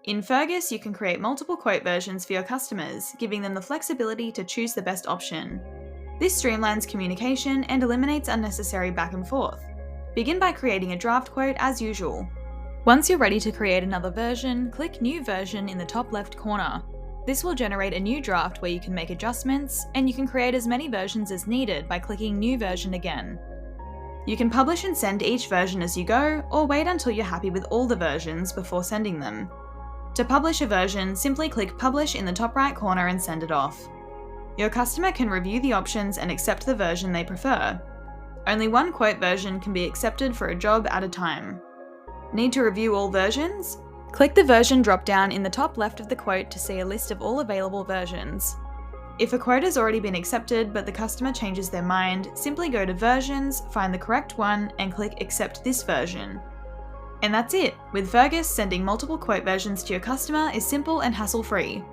In Fergus, you can create multiple quote versions for your customers, giving them the flexibility to choose the best option. This streamlines communication and eliminates unnecessary back and forth. Begin by creating a draft quote as usual. Once you're ready to create another version, click New Version in the top left corner. This will generate a new draft where you can make adjustments, and you can create as many versions as needed by clicking New Version again. You can publish and send each version as you go, or wait until you're happy with all the versions before sending them. To publish a version, simply click Publish in the top right corner and send it off. Your customer can review the options and accept the version they prefer. Only one quote version can be accepted for a job at a time. Need to review all versions? Click the version drop-down in the top left of the quote to see a list of all available versions. If a quote has already been accepted but the customer changes their mind, simply go to Versions, find the correct one, and click Accept this version. And that's it! With Fergus, sending multiple quote versions to your customer is simple and hassle-free.